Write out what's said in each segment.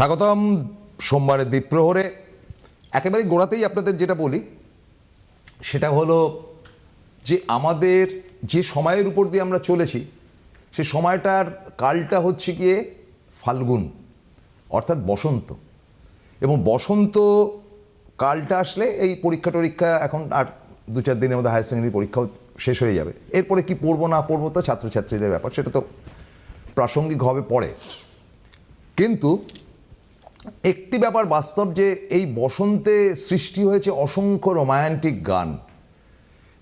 স্বাগতম সোমবারের দ্বীপ্রহরে। একেবারে গোড়াতেই আপনাদের যেটা বলি সেটা হলো যে আমাদের যে সময়ের উপর দিয়ে আমরা চলেছি সেই সময়টার কালটা হচ্ছে গিয়ে ফাল্গুন, অর্থাৎ বসন্ত। এবং বসন্ত কালটা আসলে এই পরীক্ষা টরীক্ষা এখন আর 2-4 দিনের মধ্যে হায়ার সেকেন্ডারি পরীক্ষাও শেষ হয়ে যাবে। এরপরে কি পড়বো না পড়বো তো ছাত্রছাত্রীদের ব্যাপার, সেটা তো প্রাসঙ্গিক হবে পরে। কিন্তু একটি ব্যাপার বাস্তব যে এই বসন্তে সৃষ্টি হয়েছে অসংখ্য রোমান্টিক গান।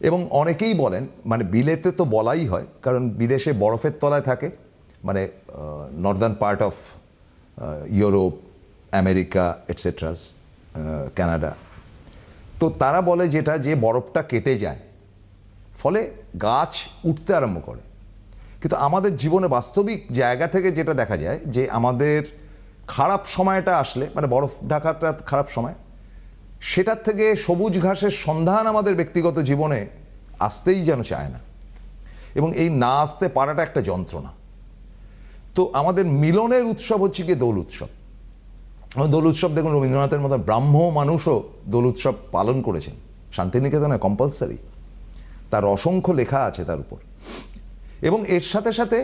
এবং অনেকেই বলেন, মানে বিলেতে তো বলাই হয়, কারণ বিদেশে বরফের তলায় থাকে, মানে northern part of Europe, America etceteras, Canada. তো তারা বলে যেটা যে বরফটা কেটে যায়, ফলে গাছ উঠতে আরম্ভ করে। কিন্তু আমাদের জীবনে বাস্তবিক জায়গা থেকে যেটা দেখা যায় যে আমাদের খারাপ সময়টা আসলে, মানে বরফ ঢাকাটা খারাপ সময়, সেটার থেকে সবুজ ঘাসের সন্ধান আমাদের ব্যক্তিগত জীবনে আসতেই যেন চায় না, এবং এই না আসতে পারাটা একটা যন্ত্রণা। তো আমাদের মিলনের উৎসব হচ্ছে গিয়ে দোল উৎসব। দোল উৎসব দেখুন, রবীন্দ্রনাথের মতো ব্রাহ্ম মানুষও দোল উৎসব পালন করেছেন, শান্তিনিকেতনে কম্পালসারি, তার অসংখ্য লেখা আছে তার উপর। এবং এর সাথে সাথে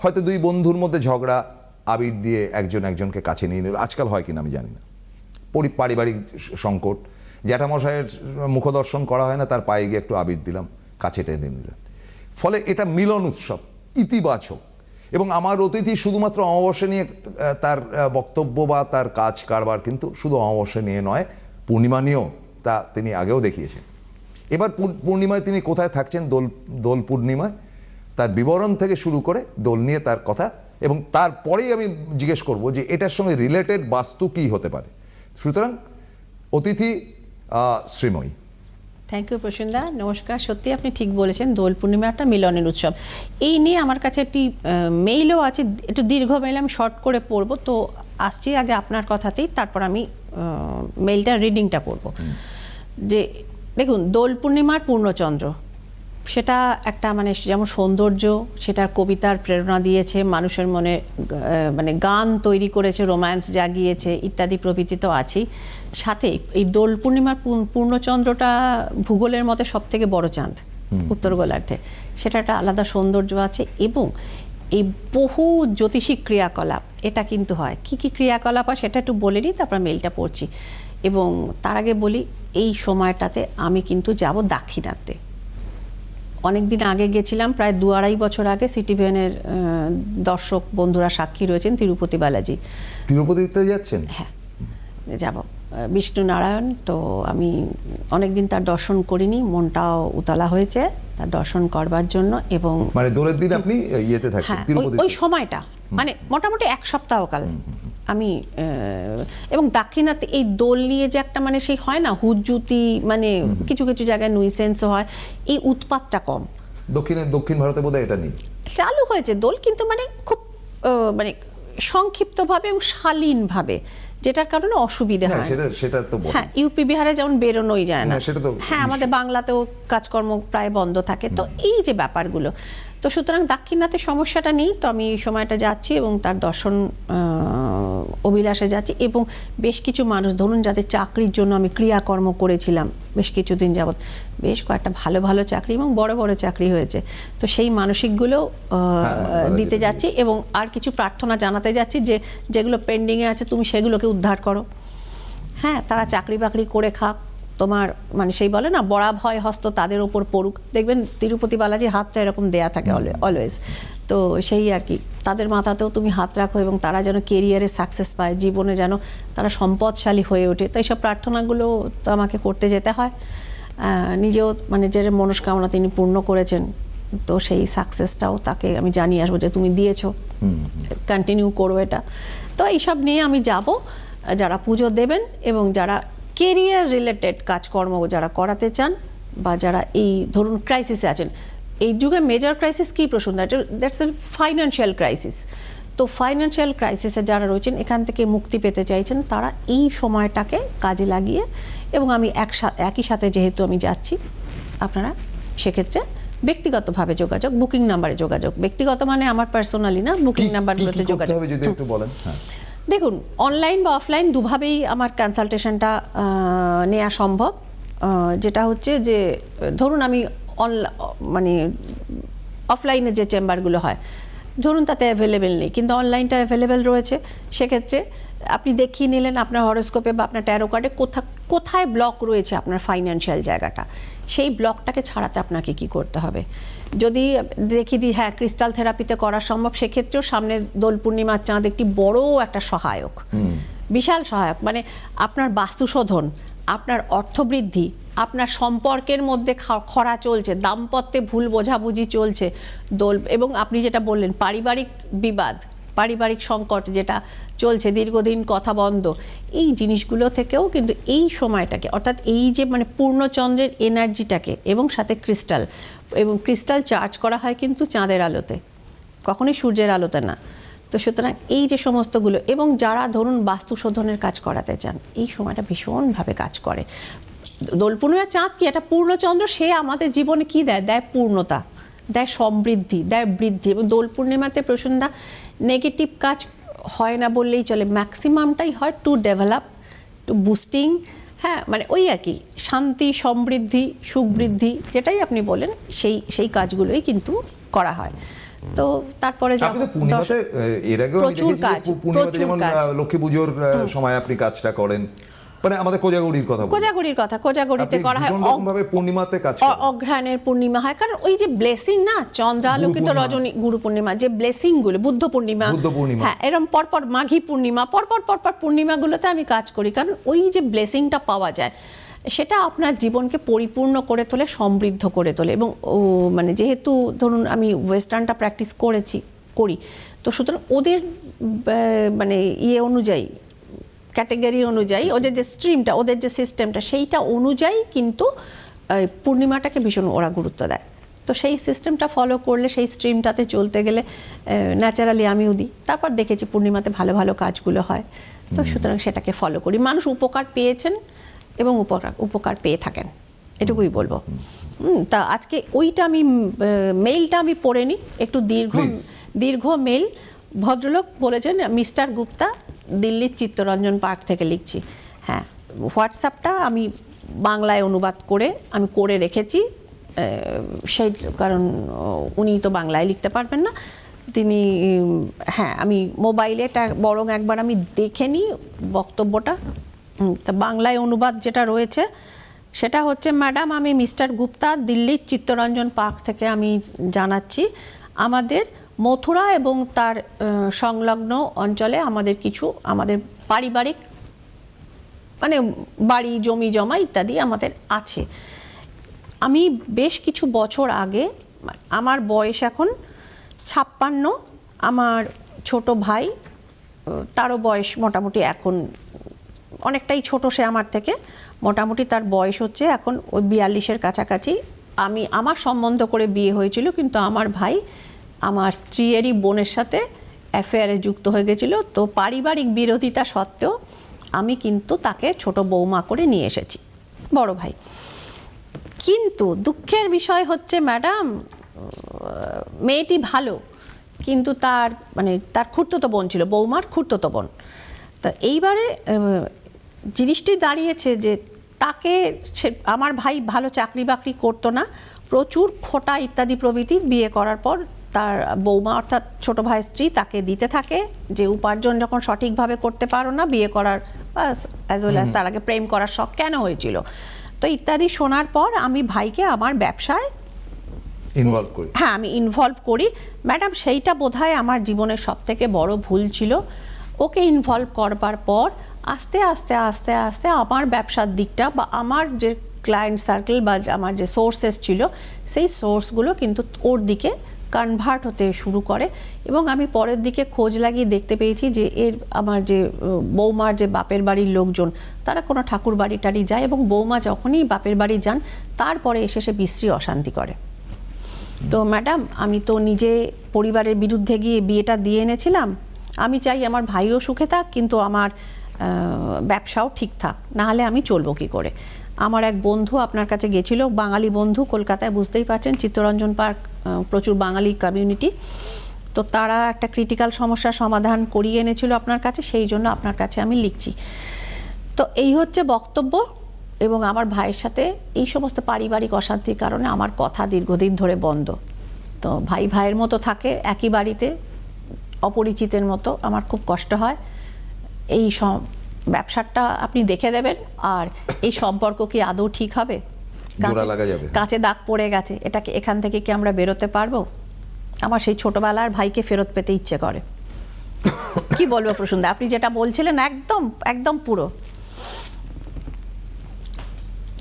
হয়তো দুই বন্ধুর মধ্যে ঝগড়া, আবির দিয়ে একজন একজনকে কাছে নিয়ে নিল, আজকাল হয় কিনা আমি জানি না, পারিবারিক সংকট, জ্যাঠামশাইয়ের মুখদর্শন করা হয় না, তার পায়ে গিয়ে একটু আবির দিলাম, কাছে টেনে নিলেন। ফলে এটা মিলন উৎসব, ইতিবাচক। এবং আমার অতিথি শুধুমাত্র অমাবস্যা নিয়ে তার বক্তব্য বা তার কাজ কারবার কিন্তু শুধু অমাবস্যা নিয়ে নয়, পূর্ণিমা নিয়েও তা তিনি আগেও দেখিয়েছেন। এবার পূর্ণিমায় তিনি কোথায় থাকছেন, দোল পূর্ণিমায়, তার বিবরণ থেকে শুরু করে দোল নিয়ে তার কথা, এবং তারপরেই আমি জিজ্ঞেস করব যে এটার সঙ্গে রিলেটেড বাস্তু কী হতে পারে। সুতরাং অতিথি শ্রীময়ী। থ্যাংক ইউ প্রসেনদা, নমস্কার। সত্যি আপনি ঠিক বলেছেন, দোল পূর্ণিমা একটা মিলনের উৎসব। এই নিয়ে আমার কাছে একটি মেইলও আছে, একটু দীর্ঘ মেইল, আমি শর্ট করে পড়ব। তো আসছি আগে আপনার কথাতেই, তারপর আমি মেইলটা রিডিংটা করব। যে দেখুন, দোল পূর্ণিমার পূর্ণচন্দ্র, সেটা একটা মানে যেমন সৌন্দর্য, সেটার কবিতার প্রেরণা দিয়েছে, মানুষের মনে মানে গান তৈরি করেছে, রোম্যান্স জাগিয়েছে, ইত্যাদি প্রভৃতি তো আছেই। সাথে এই দোল পূর্ণিমার পূর্ণচন্দ্রটা ভূগোলের মতে সব থেকে বড় চাঁদ উত্তর গোলার্ধে, সেটা একটা আলাদা সৌন্দর্য আছে। এবং এই বহু জ্যোতিষিক ক্রিয়াকলাপ এটা কিন্তু হয়। কি কি ক্রিয়াকলাপ হয় সেটা একটু বলে নিই, তারপর মেইলটা পড়ছি। এবং তার আগে বলি, এই সময়টাতে আমি কিন্তু যাব দাক্ষিণাত্যে। অনেক দিন আগে গেছিলাম, প্রায় 2-2.5 বছর আগে। সিটিভিএনের দর্শক বন্ধুরা সাক্ষী রয়েছেন, তিরুপতি বালাজি। তিরুপতিতে যাচ্ছেন? হ্যাঁ, যাব। বিষ্ণু নারায়ণ, তো আমি অনেকদিন তার দর্শন করিনি, মনটাও উতলা হয়েছে তার দর্শন করবার জন্য। এবং মানে দোলের দিন আপনি ইয়েতে থাকছেন, তিরুপতিতে? ওই সময়টা মানে মোটামুটি 1 সপ্তাহ কাল আমি। এবং দাক্ষিণাত্যে এই দোল নিয়ে যে একটা মানে সেই হয় না হুজ্জুতি, মানে কিছু কিছু জায়গায় নুইসেন্সও হয়, এই উৎপাতটা কম। দক্ষিণ ভারতে বোধহয় এটা নেই, চালু হয়েছে দোল, কিন্তু মানে খুব মানে সংক্ষিপ্তভাবে এবং শালীনভাবে, যেটার কারণে অসুবিধা হয়। সেটা তো হ্যাঁ, ইউপি বিহারে যেমন বেরোনোই যায় না, সেটা তো হ্যাঁ, আমাদের বাংলাতেও কাজকর্ম প্রায় বন্ধ থাকে। তো এই যে ব্যাপারগুলো, তো সুতরাং দাক্ষিণাত্যে সমস্যাটা নেই। তো আমি এই সময়টা যাচ্ছি এবং তার দর্শন অভিলাষে যাচ্ছি। এবং বেশ কিছু মানুষ, ধরুন যাদের চাকরির জন্য আমি ক্রিয়াকর্ম করেছিলাম বেশ কিছুদিন যাবৎ, বেশ কয়েকটা ভালো ভালো চাকরি এবং বড় বড় চাকরি হয়েছে, তো সেই মানসিকগুলো দিতে যাচ্ছি। এবং আর কিছু প্রার্থনা জানাতে যাচ্ছি যে যেগুলো পেন্ডিংয়ে আছে তুমি সেগুলোকে উদ্ধার করো। হ্যাঁ, তারা চাকরি বাকরি করে খাক, তোমার মানে সেই বলে না, বড়া ভয় হস্ত তাদের ওপর পড়ুক। দেখবেন তিরুপতি বালাজির হাতটা এরকম দেয়া থাকে অলওয়েজ। তো সেই আর কি, তাদের মাথাতেও তুমি হাত রাখো এবং তারা যেন কেরিয়ারে সাকসেস পায়, জীবনে যেন তারা সম্পদশালী হয়ে ওঠে। তো এইসব প্রার্থনাগুলো তো আমাকে করতে যেতে হয়। নিজেও মানে যে মনস্কামনা তিনি পূর্ণ করেছেন, তো সেই সাকসেসটাও তাকে আমি জানিয়ে আসবো যে তুমি দিয়েছো, কন্টিনিউ করো এটা। তো এইসব নিয়ে আমি যাব। যারা পুজো দেবেন এবং যারা কেরিয়ার রিলেটেড কাজকর্ম যারা করাতে চান, বা যারা এই ধরুন ক্রাইসিসে আছেন, এই যুগে মেজর ক্রাইসিস কী প্রশ্ন, দ্যাটস এ ফাইন্যান্সিয়াল ক্রাইসিস। তো ফাইন্যান্সিয়াল ক্রাইসিসে যারা রয়েছেন, এখান থেকে মুক্তি পেতে চাইছেন, তারা এই সময়টাকে কাজে লাগিয়ে, এবং আমি একই সাথে যেহেতু আমি যাচ্ছি, আপনারা সেক্ষেত্রে ব্যক্তিগতভাবে যোগাযোগ, বুকিং নাম্বারে যোগাযোগ, ব্যক্তিগত মানে আমার পার্সোনালি না, বুকিং নাম্বারগুলোতে যোগাযোগ। যদি একটু বলেন। দেখুন, অনলাইন বা অফলাইন দুভাবেই আমার কনসালটেশনটা নেওয়া সম্ভব। যেটা হচ্ছে যে ধরুন আমি মানে অফলাইনে যে চেম্বারগুলো হয় ধরুন তাতে অ্যাভেলেবেল নেই, কিন্তু অনলাইনটা অ্যাভেলেবেল রয়েছে। সেক্ষেত্রে আপনি দেখিয়ে নিলেন আপনার হরোস্কোপে বা আপনার ট্যারো কার্ডে কোথায় ব্লক রয়েছে আপনার ফাইন্যান্সিয়াল জায়গাটা, সেই ব্লকটাকে ছাড়াতে আপনাকে কি করতে হবে। যদি দেখিয়ে দিই হ্যাঁ ক্রিস্টাল থেরাপিতে করা সম্ভব, সেক্ষেত্রেও সামনে দোল পূর্ণিমার চাঁদ একটি বড় একটা সহায়ক, বিশাল সহায়ক। মানে আপনার বাস্তুশোধন, আপনার অর্থবৃদ্ধি, আপনার সম্পর্কের মধ্যে খরা চলছে, দাম্পত্যে ভুল বোঝাবুঝি চলছে দোল, এবং আপনি যেটা বললেন পারিবারিক বিবাদ, পারিবারিক সংকট যেটা চলছে দীর্ঘদিন কথা বন্ধ, এই জিনিসগুলো থেকেও কিন্তু এই সময়টাকে অর্থাৎ এই যে মানে পূর্ণচন্দ্রের এনার্জিটাকে এবং সাথে ক্রিস্টাল, এবং ক্রিস্টাল চার্জ করা হয় কিন্তু চাঁদের আলোতে, কখনোই সূর্যের আলোতে না। তো সুতরাং এই যে সমস্তগুলো, এবং যারা ধরুন বাস্তুশোধনের কাজ করাতে চান, এই সময়টা ভীষণভাবে কাজ করে। দোল পূর্ণিমার চাঁদ কি একটা পূর্ণচন্দ্র, সে আমাদের জীবনে কি দেয়, দেয় পূর্ণতা, দেয় সমৃদ্ধি, দেয় বৃদ্ধি। এবং দোল পূর্ণিমাতে প্রসন্ধ্যা নেগেটিভ কাজ হয় না বললেই চলে, ম্যাক্সিমামটাই হয় টু ডেভেলপ, টু বুস্টিং, হ্যাঁ মানে ওই আর কি শান্তি, সমৃদ্ধি, সুখ বৃদ্ধি, যেটাই আপনি বলেন সেই কাজগুলোই কিন্তু করা হয়। তো তারপরে আপনি তো পূর্ণিমাতে এর আগেও আমি দেখেছি পূর্ণিমাতে যেমন লক্ষ্মী পুজোর সময় আপনি কাজটা করেন, মানে আমাদের কোজাগরির কথা, কোজাগরিতে করা হয় ভাবে পূর্ণিমাতে কাজ করেন। অগ্রহায়ণের পূর্ণিমা হয়, কারণ ওই যে ব্লেসিং না, চন্দ্রালোকিত রজনী, গুরু পূর্ণিমা, যে ব্লেসিং গুলো, বুদ্ধ পূর্ণিমা, হ্যাঁ এরকম পরপর মাঘী পূর্ণিমা, পরপর পূর্ণিমাগুলোতে আমি কাজ করি, কারণ ওই যে ব্লেসিংটা পাওয়া যায় সেটা আপনার জীবনকে পরিপূর্ণ করে তোলে, সমৃদ্ধ করে তোলে। এবং মানে যেহেতু ধরুন আমি ওয়েস্টার্নটা প্র্যাকটিস করি, তো সুতরাং ওদের মানে ইয়ে অনুযায়ী, ক্যাটেগরি অনুযায়ী, ওদের যে স্ট্রিমটা, ওদের যে সিস্টেমটা, সেইটা অনুযায়ী কিন্তু পূর্ণিমাটাকে ভীষণ ওরা গুরুত্ব দেয়। তো সেই সিস্টেমটা ফলো করলে, সেই স্ট্রিমটাতে চলতে গেলে ন্যাচারালি আমিও দিই। তারপর দেখেছি পূর্ণিমাতে ভালো ভালো কাজগুলো হয়, তো সুতরাং সেটাকে ফলো করি। মানুষ উপকার পেয়েছেন এবং উপকার পেয়ে থাকেন, এটুকুই বলবো। তা আজকে ওইটা আমি মেইলটা আমি পড়ে নিই, একটু দীর্ঘ মেইল। ভদ্রলোক বলেছেন মিস্টার গুপ্তা, দিল্লির চিত্তরঞ্জন পার্ক থেকে লিখছি। হ্যাঁ, হোয়াটসঅ্যাপটা আমি বাংলায় অনুবাদ করে আমি করে রেখেছি, সেই কারণ উনি তো বাংলায় লিখতে পারবেন না, তিনি হ্যাঁ আমি মোবাইলে এটা বরং একবার আমি দেখে নিই বক্তব্যটা। তা বাংলায় অনুবাদ যেটা রয়েছে সেটা হচ্ছে, ম্যাডাম আমি মিস্টার গুপ্তা, দিল্লির চিত্তরঞ্জন পার্ক থেকে আমি জানাচ্ছি, আমাদের মথুরা এবং তার সংলগ্ন অঞ্চলে আমাদের পারিবারিক মানে বাড়ি, জমি জমা ইত্যাদি আমাদের আছে। আমি বেশ কিছু বছর আগে, আমার বয়স এখন 56, আমার ছোট ভাই, তারও বয়স মোটামুটি এখন অনেকটাই ছোট সে আমার থেকে, মোটামুটি তার বয়স হচ্ছে এখন ওই 42-এর কাছাকাছি। আমার সম্বন্ধ করে বিয়ে হয়েছিল, কিন্তু আমার ভাই আমার স্ত্রীরই বোনের সাথে অ্যাফেয়ারে যুক্ত হয়ে গেছিল। তো পারিবারিক বিরোধিতা সত্ত্বেও আমি কিন্তু তাকে ছোট বৌমা করে নিয়ে এসেছি, বড় ভাই। কিন্তু দুঃখের বিষয় হচ্ছে ম্যাডাম, মেয়েটি ভালো, কিন্তু তার খুড়তুতো বোন ছিল, বৌমার খুড়তুতো বোন। তা এইবারে জিনিসটি দাঁড়িয়েছে যে তাকে আমার ভাই ভালো চাকরি বাকরি করতো না, প্রচুর খোটা ইত্যাদি প্রভৃতি, বিয়ে করার পর তার বৌমা অর্থাৎ ছোট ভাইয়ের স্ত্রী তাকে দিতে থাকে যে উপার্জন যখন সঠিকভাবে করতে পারো না, বিয়ে করার অ্যাজ ওয়েল অ্যাজ তার আগে প্রেম করার শখ কেন হয়েছিল, তো ইত্যাদি শোনার পর আমি ভাইকে আমার ব্যবসায় ইনভলভ করি। হ্যাঁ, আমি ইনভলভ করি ম্যাডাম। সেইটা বোধহয় আমার জীবনের সবথেকে বড় ভুল ছিল। ওকে ইনভলভ করবার পর আস্তে আস্তে আস্তে আস্তে আমার ব্যবসার দিকটা বা আমার যে ক্লায়েন্ট সার্কেল বা আমার যে সোর্সেস ছিল, সেই সোর্সগুলো কিন্তু ওর দিকে কনভার্ট হতে শুরু করে। এবং আমি পরের দিকে খোঁজ লাগিয়ে দেখতে পেয়েছি যে আমার যে বৌমার যে বাপের বাড়ির লোকজন, তারা কোনো ঠাকুর বাড়ি টাড়ি যায়, এবং বৌমা যখনই বাপের বাড়ি যান তারপরে এসে সে বিশ্রী অশান্তি করে। তো ম্যাডাম, আমি তো নিজে পরিবারের বিরুদ্ধে গিয়ে বিয়েটা দিয়ে এনেছিলাম, আমি চাই আমার ভাইও সুখে থাক, কিন্তু আমার ব্যবসাও ঠিক থাক, নাহলে আমি চলবো কী করে। আমার এক বন্ধু আপনার কাছে গেছিল, বাঙালি বন্ধু, কলকাতায় বুঝতেই পারছেন চিত্তরঞ্জন পার্ক প্রচুর বাঙালি কমিউনিটি। তো তারা একটা ক্রিটিক্যাল সমস্যার সমাধান করিয়ে এনেছিল আপনার কাছে, সেই জন্য আপনার কাছে আমি লিখছি। তো এই হচ্ছে বক্তব্য। এবং আমার ভাইয়ের সাথে এই সমস্ত পারিবারিক অশান্তির কারণে আমার কথা দীর্ঘদিন ধরে বন্ধ। তো ভাই ভাইয়ের মতো থাকে একই বাড়িতে, অপরিচিতের মতো। আমার খুব কষ্ট হয়। এই ব্যবসাটা আপনি দেখে দেবেন, আর এই সম্পর্ক কি আদৌ ঠিক হবে? জোড়া লাগা যাবে। কাছে দাগ পড়ে গেছে, এটাকে এখান থেকে কি আমরা বেরোতে পারবো? আমার সেই ছোটবেলার ভাইকে ফেরত পেতে ইচ্ছে করে। কি বলবো প্রসূনদা, আপনি যেটা বলছিলেন একদম একদম পুরো।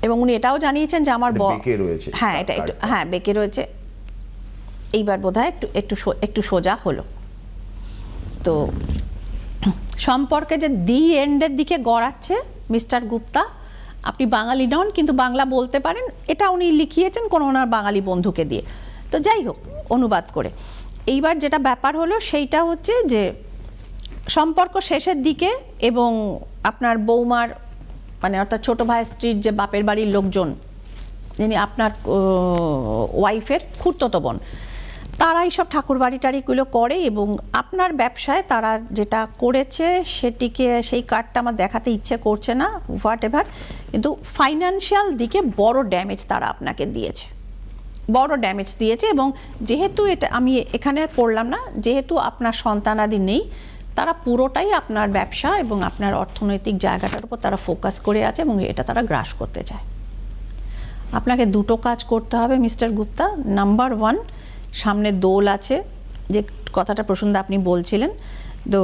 এবং উনি এটাও জানিয়েছেন যে আমার বেঁকে রয়েছে। হ্যাঁ, এটা একটু হ্যাঁ বেঁকে রয়েছে। এইবার বোধহয় একটু সোজা হলো। তো সম্পর্কে যে দি এন্ডের দিকে গড়াচ্ছে মিস্টার গুপ্তা, আপনি বাঙালি নন কিন্তু বাংলা বলতে পারেন, এটা উনি লিখিয়েছেন কোনো ওনার বাঙালি বন্ধুকে দিয়ে। তো যাই হোক, অনুবাদ করে এইবার যেটা ব্যাপার হলো সেইটা হচ্ছে যে সম্পর্ক শেষের দিকে, এবং আপনার বৌমার মানে অর্থাৎ ছোট ভাইয়ের স্ত্রীর যে বাপের বাড়ির লোকজন, যিনি আপনার ওয়াইফের খুড়তো বোন, তারা এইসব ঠাকুর বাড়ি টাড়িগুলো করে। এবং আপনার ব্যবসায় তারা যেটা করেছে সেটিকে, সেই কার্ডটা আমার দেখাতে ইচ্ছে করছে না, হোয়াট এভার, কিন্তু ফাইন্যান্সিয়াল দিকে বড় ড্যামেজ তারা আপনাকে দিয়েছে, বড় ড্যামেজ দিয়েছে। এবং যেহেতু এটা আমি এখানে আর পড়লাম না, যেহেতু আপনার সন্তানাদি নেই, তারা পুরোটাই আপনার ব্যবসা এবং আপনার অর্থনৈতিক জায়গাটার উপর তারা ফোকাস করে আছে এবং এটা তারা গ্রাস করতে চায়। আপনাকে দুটো কাজ করতে হবে মিস্টার গুপ্তা। নাম্বার 1, সামনে দোল আছে, যে কথাটা প্রসূনদা আপনি বলছিলেন, তো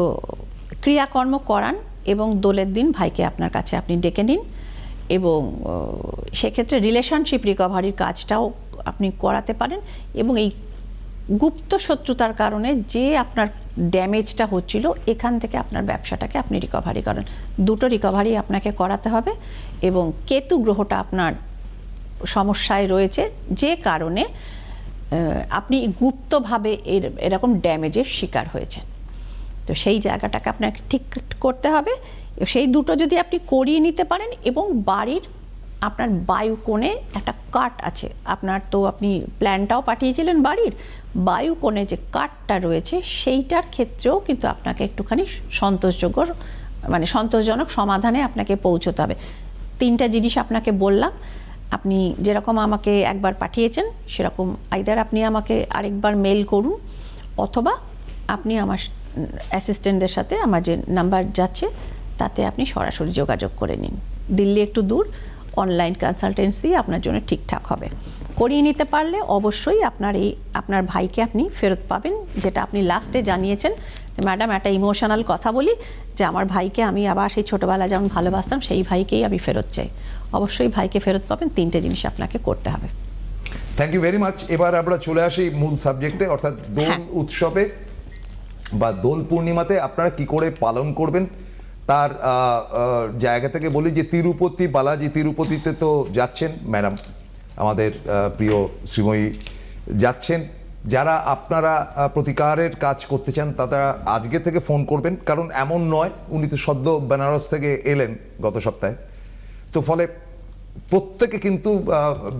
ক্রিয়াকর্ম করান এবং দোলের দিন ভাইকে আপনার কাছে আপনি ডেকে নিন। এবং সেক্ষেত্রে রিলেশনশিপ রিকভারির কাজটাও আপনি করাতে পারেন। এবং এই গুপ্ত শত্রুতার কারণে যে আপনার ড্যামেজটা হচ্ছিল, এখান থেকে আপনার ব্যবসাটাকে আপনি রিকভারি করেন। দুটো রিকভারি আপনাকে করাতে হবে। এবং কেতু গ্রহটা আপনার সমস্যায় রয়েছে, যে কারণে আপনি গুপ্তভাবে এরকম ড্যামেজের শিকার হয়েছেন। তো সেই জায়গাটাকে আপনাকে ঠিক করতে হবে। সেই দুটো যদি আপনি করিয়ে নিতে পারেন, এবং বাড়ির আপনার বায়ুকোণে একটা কাট আছে আপনার, তো আপনি প্ল্যানটাও পাঠিয়েছিলেন বাড়ির, বায়ুকোণে যে কাটটা রয়েছে সেইটার ক্ষেত্রেও কিন্তু আপনাকে একটুখানি মানে সন্তোষজনক সমাধানে আপনাকে পৌঁছতে হবে। 3টা জিনিস আপনাকে বললাম, আপনি যেরকম আমাকে একবার পাঠিয়েছেন সেরকম আইদার আপনি আমাকে আরেকবার মেল করুন, অথবা আপনি আমার অ্যাসিস্ট্যান্টদের সাথে আমার যে নাম্বার যাচ্ছে তাতে আপনি সরাসরি যোগাযোগ করে নিন। দিল্লি একটু দূর, অনলাইন কনসালটেন্সি আপনার জন্য ঠিকঠাক হবে। করিয়ে নিতে পারলে অবশ্যই আপনার ভাইকে আপনি ফেরত পাবেন, যেটা আপনি লাস্টে জানিয়েছেন যে ম্যাডাম একটা ইমোশনাল কথা বলি, যে আমার ভাইকে আমি আবার সেই ছোটোবেলা যেমন ভালোবাসতাম সেই ভাইকেই আমি ফেরত চাই। অবশ্যই ভাইকে ফেরত পাবেন। 3টে জিনিস আপনাকে করতে হবে। Thank you very much. এবার আমরা চলে আসি মূল সাবজেক্টে, অর্থাৎ দোল উৎসবে বা দোল পূর্ণিমাতে আপনারা কি করে পালন করবেন তার জায়গা থেকে বলি যে তিরুপতি, বালাজি তিরুপতিতে তো যাচ্ছেন ম্যাডাম, আমাদের প্রিয় শ্রীময়ী যাচ্ছেন। যারা আপনারা প্রতিকারের কাজ করতে চান তারা আজকে থেকে ফোন করবেন, কারণ এমন নয়, উনি তো সদ্য বেনারস থেকে এলেন গত সপ্তাহে, তো ফলে প্রত্যেকে কিন্তু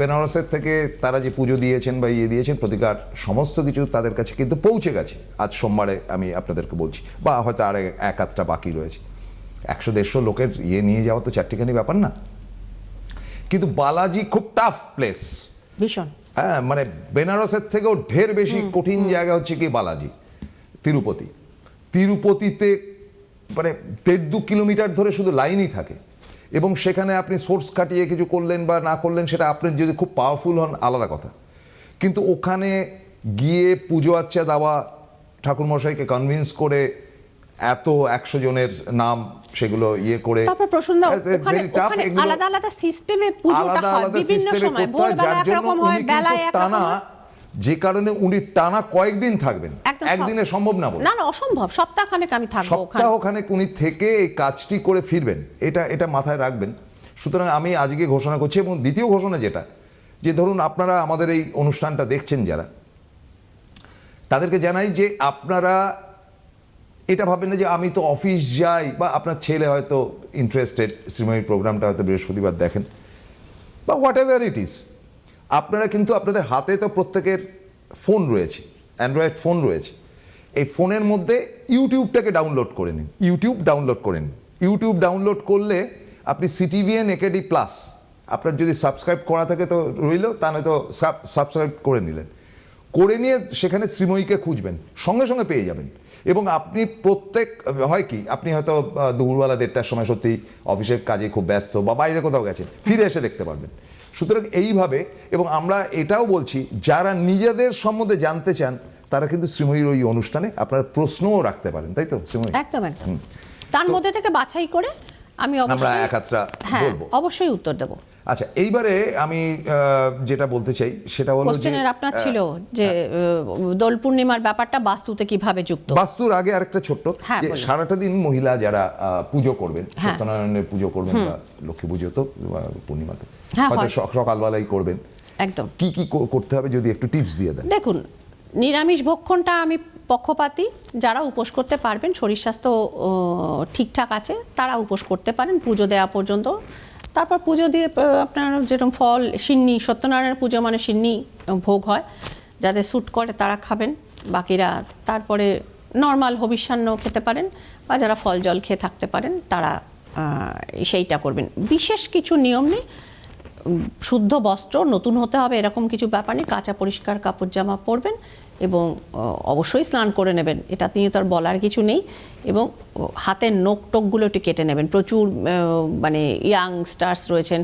বেনারসের থেকে তারা যে পুজো দিয়েছেন বা ইয়ে দিয়েছেন, প্রতিকার সমস্ত কিছু তাদের কাছে কিন্তু পৌঁছে গেছে। আজ সোমবারে আমি আপনাদেরকে বলছি, বা হয়তো আর 1-8টা বাকি রয়েছে। 100-150 লোকের ইয়ে নিয়ে যাওয়া তো চারটিখানি ব্যাপার না। কিন্তু বালাজি খুব টাফ প্লেস, ভীষণ। হ্যাঁ, মানে বেনারসের থেকেও ঢের বেশি কঠিন জায়গা হচ্ছে কি বালাজি, তিরুপতি। তিরুপতিতে মানে 1.5-2 কিলোমিটার ধরে শুধু লাইনই থাকে, এবং সেখানে আপনি সোর্স কাটিয়ে কিছু করলেন বা না করলেন সেটা আপনি যদি খুব পাওয়ারফুল হন আলাদা কথা, কিন্তু ওখানে গিয়ে পুজো আচ্ছা দেওয়া, ঠাকুরমশাইকে কনভিন্স করে এত 100 জনের নাম সেগুলো ইয়ে করে, তারপর প্রসন্ন ওখানে আলাদা আলাদা সিস্টেমে পুজোটা হয় বিভিন্ন সময়, ভোরবেলা একরকম হয়, বেলায় একরকম হয়, যে কারণে উনি টানা কয়েকদিন থাকবেন। একদিনে সম্ভব না, না অসম্ভব, সপ্তাহখানেক আমি থাকবো ওখানে। সপ্তাহখানেক উনি থেকে এই কাজটি করে ফিরবেন, এটা মাথায় রাখবেন। সুতরাং আমি আজকে ঘোষণা করছি, এবং দ্বিতীয় ঘোষণা যেটা, যে ধরুন আপনারা আমাদের এই অনুষ্ঠানটা দেখছেন যারা, তাদেরকে জানাই যে আপনারা এটা ভাবেন না যে আমি তো অফিস যাই, বা আপনার ছেলে হয়তো ইন্টারেস্টেড, শ্রীময়ীর প্রোগ্রামটা হয়তো বৃহস্পতিবার দেখেন, বা হোয়াট এভার ইট ইজ, আপনারা কিন্তু আপনাদের হাতে তো প্রত্যেকের ফোন রয়েছে, অ্যান্ড্রয়েড ফোন রয়েছে, এই ফোনের মধ্যে ইউটিউবটাকে ডাউনলোড করে নিন, ইউটিউব ডাউনলোড করলে আপনি সিটিভিএন একেডি প্লাস আপনার যদি সাবস্ক্রাইব করা থাকে তো রইল, তা নয়তো সাবস্ক্রাইব করে নিলেন, করে নিয়ে সেখানে শ্রীময়ীকে খুঁজবেন, সঙ্গে সঙ্গে পেয়ে যাবেন। এবং আপনি প্রত্যেক হয় কি আপনি হয়তো দুপুরবেলা 1:30টার সময় সত্যি অফিসের কাজে খুব ব্যস্ত বা বাইরে কোথাও গেছেন, ফিরে এসে দেখতে পারবেন। সুতরাং এইভাবে, এবং আমরা এটাও বলছি যারা নিজেদের সম্বন্ধে জানতে চান তারা কিন্তু শ্রীময়ীর ওই অনুষ্ঠানে আপনার প্রশ্নও রাখতে পারেন, তাই তো শ্রীময়ী? একদম একদম। তার মধ্যে থেকে বাছাই করে আমি আমরা অবশ্যই এক আধটা বলবো। অবশ্যই উত্তর দেবো। আচ্ছা, এইবারে আমি যেটা বলতে চাই সেটা হলো যে কোশ্চেনের আপনার ছিল যে দোল পূর্ণিমার ব্যাপারটা বাস্তুতে কিভাবে যুক্ত। বাস্তুর আগে আরেকটা ছোট্ট, হ্যাঁ, যে বলুন। সারাটা দিন মহিলা যারা পুজো করবেন, হ্যাঁ। সত্যনারায়ণের পুজো করবেন বা লক্ষ্মী পুজো তো পূর্ণিমাতে হ্যাঁ, হয়তো হয়। সকালবেলাই করবেন, একদম। কি কি করতে হবে যদি একটু টিপস দিয়ে দেন। দেখুন, নিরামিষ ভক্ষণটা আমি পক্ষপাতী, যারা উপোস করতে পারবেন, শরীর স্বাস্থ্য ঠিকঠাক আছে, তারা উপোস করতে পারেন পুজো দেওয়া পর্যন্ত। তারপর পুজো দিয়ে আপনার যেরকম ফল, সিন্নি, সত্যনারায়ণের পুজো মানে সিন্নি ভোগ হয়, যাদের স্যুট করে তারা খাবেন, বাকিরা তারপরে নর্মাল হবিষ্যান্ন খেতে পারেন, বা যারা ফল জল খেয়ে থাকতে পারেন তারা সেইটা করবেন। বিশেষ কিছু নিয়ম নেই, শুদ্ধ বস্ত্র নতুন হতে হবে এরকম কিছু ব্যাপার নেই, কাঁচা পরিষ্কার কাপড় জামা পরবেন এবং অবশ্যই স্নান করে নেবেন, এটা নিয়ে তো আর বলার কিছু নেই। এবং হাতের নখ টোকগুলো একটু কেটে নেবেন। প্রচুর মানে ইয়াংস্টার্স রয়েছেন,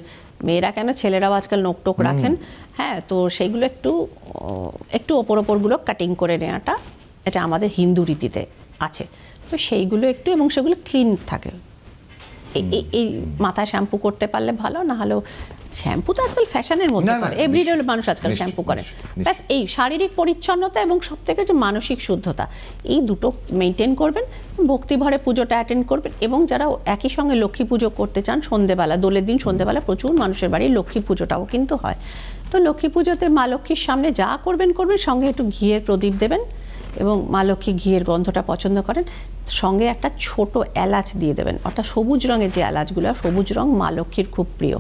মেয়েরা কেন ছেলেরাও আজকাল নখ টোক রাখেন, হ্যাঁ, তো সেইগুলো একটু ওপরগুলো কাটিং করে নেওয়াটা এটা আমাদের হিন্দু রীতিতে আছে, তো সেইগুলো একটু, এবং সেগুলো ক্লিন থাকে। এই মাথায় শ্যাম্পু করতে পারলে ভালো, না হলেও শ্যাম্পু তো আজকাল ফ্যাশনের মধ্যে না, পড়ে, এভরিডে মানুষ আজকাল নিশ্চয়ই, শ্যাম্পু করে। নিশ্চয়ই। ব্যাস এই শারীরিক পরিচ্ছন্নতা এবং সব থেকে যে মানসিক শুদ্ধতা, এই দুটো মেনটেন করবেন, ভক্তিভরে পুজোটা অ্যাটেন্ড করবেন। এবং যারা একই সঙ্গে লক্ষ্মী পুজো করতে চান, সন্ধেবেলা, দোলের দিন সন্ধেবেলা প্রচুর মানুষের বাড়ি লক্ষ্মী পুজোটাও কিন্তু হয়, তো লক্ষ্মী পুজোতে মা লক্ষ্মীর সামনে যা করবেন সঙ্গে একটু ঘিয়ের প্রদীপ দেবেন, এবং মা লক্ষ্মী ঘিয়ের গন্ধটা পছন্দ করেন, সঙ্গে একটা ছোট এলাচ দিয়ে দেবেন, অর্থাৎ সবুজ রঙের যে এলাচগুলো, সবুজ রং মা লক্ষ্মীর খুব প্রিয়।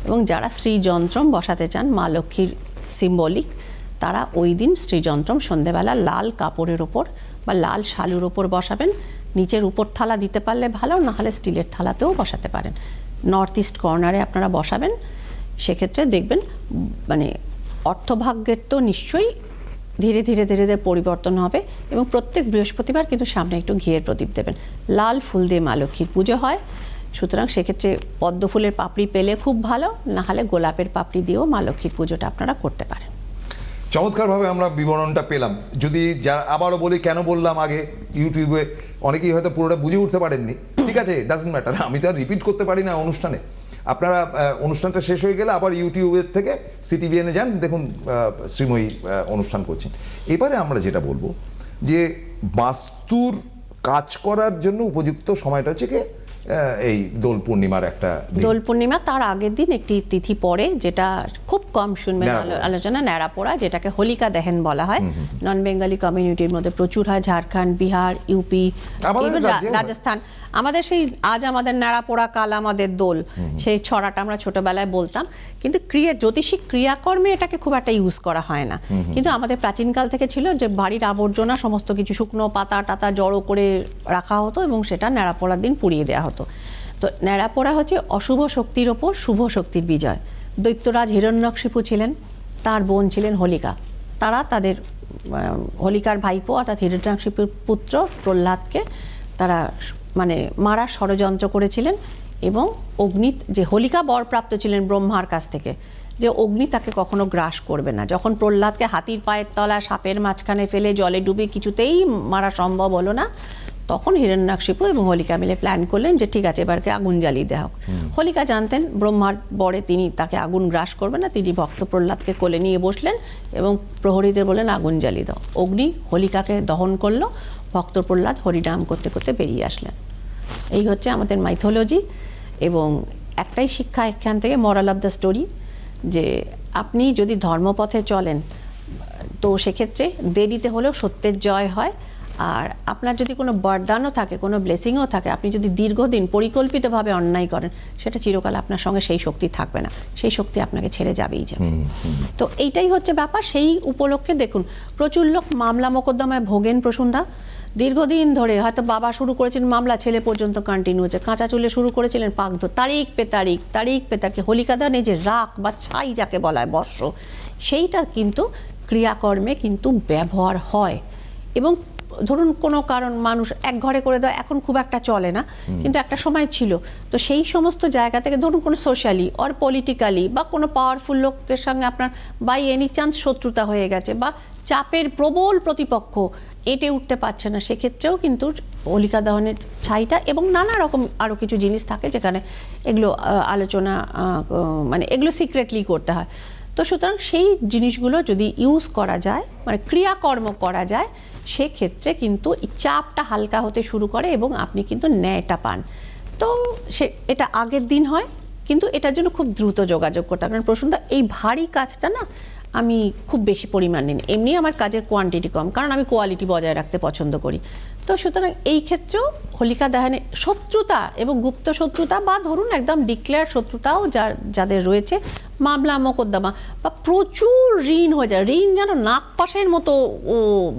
এবং যারা শ্রীযন্ত্রম বসাতে চান মা লক্ষ্মীর সিম্বলিক, তারা ওই দিন শ্রীযন্ত্রম সন্ধেবেলা লাল কাপড়ের ওপর বা লাল শালুর ওপর বসাবেন। নিচের উপর থালা দিতে পারলে ভালো, না হলে স্টিলের থালাতেও বসাতে পারেন। নর্থ ইস্ট কর্নারে আপনারা বসাবেন, সেক্ষেত্রে দেখবেন মানে অর্থভাগ্যের তো নিশ্চয়ই ধীরে ধীরে ধীরে ধীরে পরিবর্তন হবে। এবং প্রত্যেক বৃহস্পতিবার কিন্তু সামনে একটু ঘিয়ের প্রদীপ দেবেন। লাল ফুল দিয়ে মা লক্ষ্মীর পুজো হয়, সুতরাং সেক্ষেত্রে পদ্ম ফুলের পাপড়ি পেলে খুব ভালো, না হলে গোলাপের পাপড়ি দিয়েও মা লক্ষ্মীর পুজোটা আপনারা করতে পারেন। চমৎকারভাবে আমরা বিবরণটা পেলাম। যদি আবারও বলি, কেন বললাম আগে, ইউটিউবে অনেকেই হয়তো পুরোটা বুঝে উঠতে পারেননি, ঠিক আছে, ডাজন্ট ম্যাটার, আমি তো আর রিপিট করতে পারি না অনুষ্ঠানে। আপনারা অনুষ্ঠানটা শেষ হয়ে গেলে আবার ইউটিউবের থেকে সিটিভিএনে যান, দেখুন শ্রীময়ী অনুষ্ঠান করছেন। এবারে আমরা যেটা বলবো যে বাস্তুর কাজ করার জন্য উপযুক্ত সময়টা হচ্ছে কি এই দোল পূর্ণিমার একটা দিন। দোল পূর্ণিমা তার আগের দিন একটি তিথি পড়ে, যেটা খুব কম শুনবেন ন্যাড়াপোড়া। আলোচনা, ন্যাড়াপোড়া, যেটাকে হোলিকা দহন বলা হয়। নন বেঙ্গলি কমিউনিটির মধ্যে প্রচুর হয়, ঝাড়খণ্ড, বিহার, ইউপি, আমাদের even রাজ্যেও হয়। রাজস্থান। আমাদের সেই আজ আমাদের ন্যাড়াপোড়া, কাল আমাদের দোল, সেই ছড়াটা আমরা ছোটবেলায় বলতাম, কিন্তু জ্যোতিষিক ক্রিয়াকর্মে এটাকে খুব একটা ইউজ করা হয় না। কিন্তু আমাদের প্রাচীনকাল থেকে ছিল যে বাড়ির আবর্জনা সমস্ত কিছু শুকনো পাতা টাতা জড়ো করে রাখা হতো এবং সেটা ন্যাড়াপোড়ার দিন পুড়িয়ে দেওয়া হতো। তো ন্যাড়াপোড়া হচ্ছে অশুভ শক্তির ওপর শুভ শক্তির বিজয়। দৈত্যরাজ হিরণ্যকশিপু ছিলেন, তার বোন ছিলেন হোলিকা, তারা তাদের হোলিকার ভাইপো অর্থাৎ হিরণ্যকশিপুর পুত্র প্রহ্লাদকে তারা মানে মারার ষড়যন্ত্র করেছিলেন। এবং অগ্নি, যে হোলিকা বরপ্রাপ্ত ছিলেন ব্রহ্মার কাছ থেকে, যে অগ্নি তাকে কখনো গ্রাস করবে না। যখন প্রহ্লাদকে হাতির পায়ের তলায় সাপের মাঝখানে ফেলে জলে ডুবে কিছুতেই মারা সম্ভব হলো না, তখন হিরণ্যাকশিপু এবং হোলিকা মিলে প্ল্যান করলেন যে ঠিক আছে, এবারকে আগুন জ্বালিয়ে দেওয়া হোক। হোলিকা জানতেন ব্রহ্মার বরে তিনি তাকে আগুন গ্রাস করবে না, তিনি ভক্ত প্রহ্লাদকে কোলে নিয়ে বসলেন এবং প্রহরীদের বললেন আগুন জ্বালিয়ে দাও। অগ্নি হোলিকাকে দহন করলো, ভক্ত প্রহ্লাদ হরিনাম করতে করতে বেরিয়ে আসলেন। এই হচ্ছে আমাদের মাইথোলজি। এবং একটাই শিক্ষা এখান থেকে, মরাল অফ দ্য স্টোরি, যে আপনি যদি ধর্মপথে চলেন তো সেক্ষেত্রে দেরিতে হলেও সত্যের জয় হয়। আর আপনার যদি কোনো বরদানও থাকে, কোনো ব্লেসিংও থাকে, আপনি যদি দীর্ঘদিন পরিকল্পিতভাবে অন্যায় করেন, সেটা চিরকাল আপনার সঙ্গে সেই শক্তি থাকবে না, সেই শক্তি আপনাকে ছেড়ে যাবেই যাবে। তো এইটাই হচ্ছে ব্যাপার। সেই উপলক্ষে দেখুন প্রচুর লোক মামলা মোকদ্দমায় ভোগেন প্রসূনদা, দীর্ঘদিন ধরে হয়তো বাবা শুরু করেছেন মামলা, ছেলে পর্যন্ত কন্টিনিউ হচ্ছে, কাঁচা চুলে শুরু করেছিলেন পাক ধরে, তারিখ পে তারিখ, তারিখ পে তারিখ, হোলিকা দহনে যে রাখ বা ছাই যাকে বলা হয় বর্ষ, সেইটা কিন্তু ক্রিয়াকর্মে কিন্তু ব্যবহার হয়। এবং ধরুন কোনো কারণ মানুষ এক ঘরে করে দেওয়া এখন খুব একটা চলে না, কিন্তু একটা সময় ছিল। তো সেই সমস্ত জায়গা থেকে ধরুন কোনো সোশ্যালি অর পলিটিক্যালি বা কোনো পাওয়ারফুল লোকের সঙ্গে আপনার বাই এনি চান্স শত্রুতা হয়ে গেছে বা চাপের প্রবল প্রতিপক্ষ এঁটে উঠতে পারছে না, সেক্ষেত্রেও কিন্তু হোলিকা দহনের ছাইটা এবং নানা রকম আরও কিছু জিনিস থাকে যেখানে এগুলো আলোচনা মানে এগুলো সিক্রেটলি করতে হয়। তো সুতরাং সেই জিনিসগুলো যদি ইউজ করা যায়, মানে ক্রিয়াকর্ম করা যায়, সেক্ষেত্রে কিন্তু চাপটা হালকা হতে শুরু করে এবং আপনি কিন্তু ন্যায়টা পান। তো এটা আগের দিন হয়, কিন্তু এটার জন্য খুব দ্রুত যোগাযোগ করতে হবে। কারণ প্রসূনদা এই ভারী কাজটা না আমি খুব বেশি পরিমাণ নিই, এমনি আমার কাজের কোয়ান্টিটি কম, কারণ আমি কোয়ালিটি বজায় রাখতে পছন্দ করি। তো সুতরাং এই ক্ষেত্রেও হোলিকা দহনে শত্রুতা এবং গুপ্ত শত্রুতা বা ধরুন একদম ডিক্লেয়ার শত্রুতাও যাদের রয়েছে, মামলা মোকদ্দমা বা প্রচুর ঋণ হয়ে যায়, ঋণ যেন নাগপাশের মতো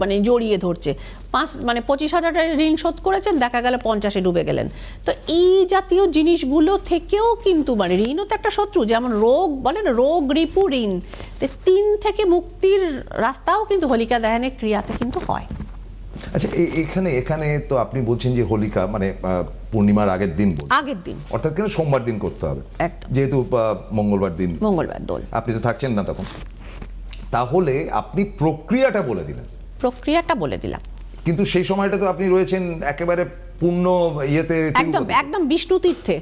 মানে জড়িয়ে ধরছে, 25,000 ঋণ শোধ করেছেন, দেখা গেল 50-এ ডুবে গেলেন। তো এই জাতীয় জিনিসগুলো থেকেও কিন্তু মানে ঋণও তো একটা শত্রু, যেমন রোগ বলে না, রোগ রিপু ঋণ, 3 থেকে মুক্তির রাস্তাও কিন্তু হোলিকা দহনের ক্রিয়াতে কিন্তু হয়। আচ্ছা, এখানে তো আপনি বলছেন যে হোলিকা মানে পূর্ণিমার আগের দিন, আগের দিন অর্থাৎ কেন সোমবার দিন করতে হবে, যেহেতু মঙ্গলবার দোল, আপনি তো থাকছেন না তখন, তাহলে আপনি প্রক্রিয়াটা বলে দিলাম, কিন্তু সেই সময়টা তো আপনি রয়েছেন একেবারে পূর্ণ ইয়েতে, একদম বিষ্ণু তীর্থে,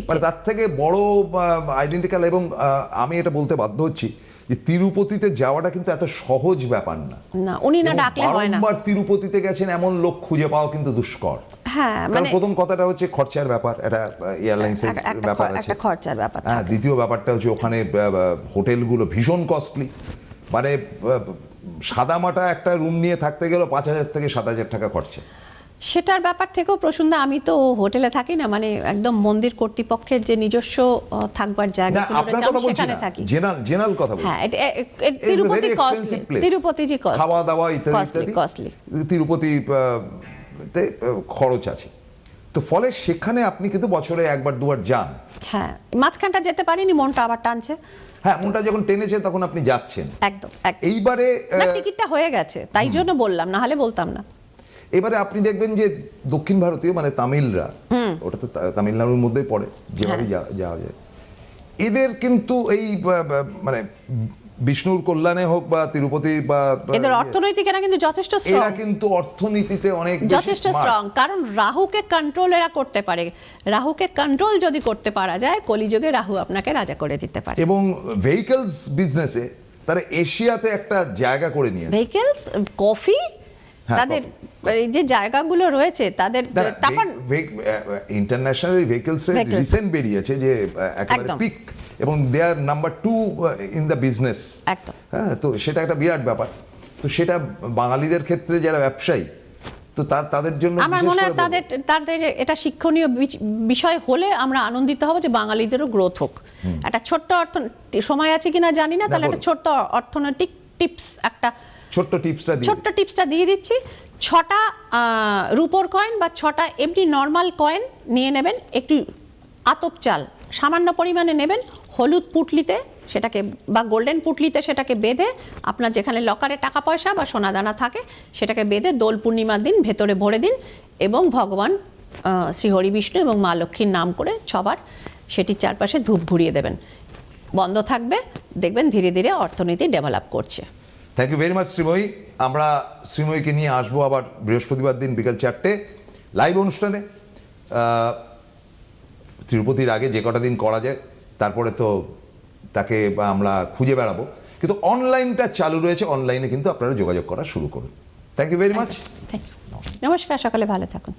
মানে তার থেকে বড় আইডেন্টিক্যাল। এবং আমি এটা বলতে বাধ্য হচ্ছি যে তিরুপতিতে যাওয়াটা কিন্তু এত সহজ ব্যাপার না, উনি না ডাকলে হয় না। বারবার তিরুপতিতে গেছেন এমন লোক খুঁজে পাওয়া কিন্তু দুষ্কর। হ্যাঁ, মানে প্রথম কথাটা হচ্ছে খরচার ব্যাপার, এটা এয়ারলাইন্সের ব্যাপার আছে, খরচার ব্যাপার। হ্যাঁ, দ্বিতীয় ব্যাপারটা হচ্ছে ওখানে হোটেলগুলো ভীষণ কস্টলি, মানে সাদামাটা একটা রুম নিয়ে থাকতে গেলেও 5,000 থেকে 7,000 টাকা খরচা। সেটার ব্যাপার থেকেও প্রসূনদা আমি তো হোটেলে থাকি না, মানে একদম মন্দির কর্তৃপক্ষের যে নিজস্ব থাকবার জায়গা সেখানে থাকি। জেনারেল কথা বলছি, হ্যাঁ, তিরুপতি জি কস্টলি, খাওয়া দাওয়া ইত্যাদি কস্টলি, তিরুপতিতে খরচ আছে। তো ফলে সেখানে আপনি কিন্তু বছরে একবার দুবার যান। হ্যাঁ, মাঝখানটা যেতে পারিনি, মনটা আবার টানছে। হ্যাঁ, মনটা যখন টেনেছে তখন আপনি যাচ্ছেন। একদম। এইবারে টিকিটটা হয়ে গেছে, তাই জন্য বললাম, না হলে বলতাম না। এবারে আপনি দেখবেন যে দক্ষিণ ভারতীয় মানে তামিলরা, ওটা তো তামিলনাড়ুর মধ্যেই পড়ে, যেভাবে যাওয়া যায়, এদের কিন্তু এই মানে বিষ্ণুর কল্যাণে হোক বা তিরুপতি বা এদের অর্থনৈতিক এরা কিন্তু যথেষ্ট স্ট্রং, এরা কিন্তু অর্থনীতিতে অনেক যথেষ্ট স্ট্রং, কারণ রাহুকে কন্ট্রোল এরা করতে পারে। রাহুকে কন্ট্রোল যদি করতে পারা যায়, কলিযুগে রাহু আপনাকে রাজা করে দিতে পারে। এবং ভেহিকলস বিজনেসে তারা এশিয়াতে একটা জায়গা করে নিয়েছে। ভেহিকলস, কফি, তাদের এই যে জায়গাগুলো রয়েছে তাদের, তারপর ইন্টারন্যাশনাল ভেহিকলস রিসেন্ট বেরিয়েছে যে একেবারে পিক, এবং দে আর নাম্বার 2 ইন দ্য বিজনেস। হ্যাঁ, তো সেটা একটা বিরাট ব্যাপার। তো সেটা বাঙালিদের ক্ষেত্রে যারা ব্যবসায়ী, তো তাদের জন্য আমার মনে হয় তাদের এটা শিক্ষণীয় বিষয় হলে আমরা আনন্দিত হব যে বাঙালিদেরও গ্রোথ হোক। একটা ছোট্ট সময় আছে কিনা জানি না, তাহলে একটা ছোট্ট অর্থনৈতিক টিপস, একটা ছোট্ট টিপসটা দিয়ে দিচ্ছি। 6টা রুপোর কয়েন বা 6টা এমনি নর্মাল কয়েন নিয়ে নেবেন, একটু আতপ চাল সামান্য পরিমাণে নেবেন, হলুদ পুটলিতে সেটাকে বা গোল্ডেন পুটলিতে সেটাকে বেঁধে, আপনার যেখানে লকারে টাকা পয়সা বা সোনাদানা থাকে সেটাকে বেঁধে দোল পূর্ণিমার দিন ভেতরে ভরে দিন, এবং ভগবান শ্রী হরি বিষ্ণু এবং মা লক্ষ্মীর নাম করে 6বার সেটির চারপাশে ধূপ ঘুরিয়ে দেবেন। বন্ধ থাকবে, দেখবেন ধীরে ধীরে অর্থনীতি ডেভেলপ করছে। Thank you very much Srimoyee. আমরা শ্রীময়ীকে নিয়ে আসবো আবার বৃহস্পতিবার দিন বিকাল 4টে লাইভ অনুষ্ঠানে। তিরুপতির আগে যে কটা দিন করা যায়, তারপরে তো তাকে আমরা খুঁজে বেড়াবো, কিন্তু অনলাইনটা চালু রয়েছে, অনলাইনে কিন্তু আপনারা যোগাযোগ করা শুরু করুন। Thank you very much. নমস্কার, সকালে ভালো থাকুন।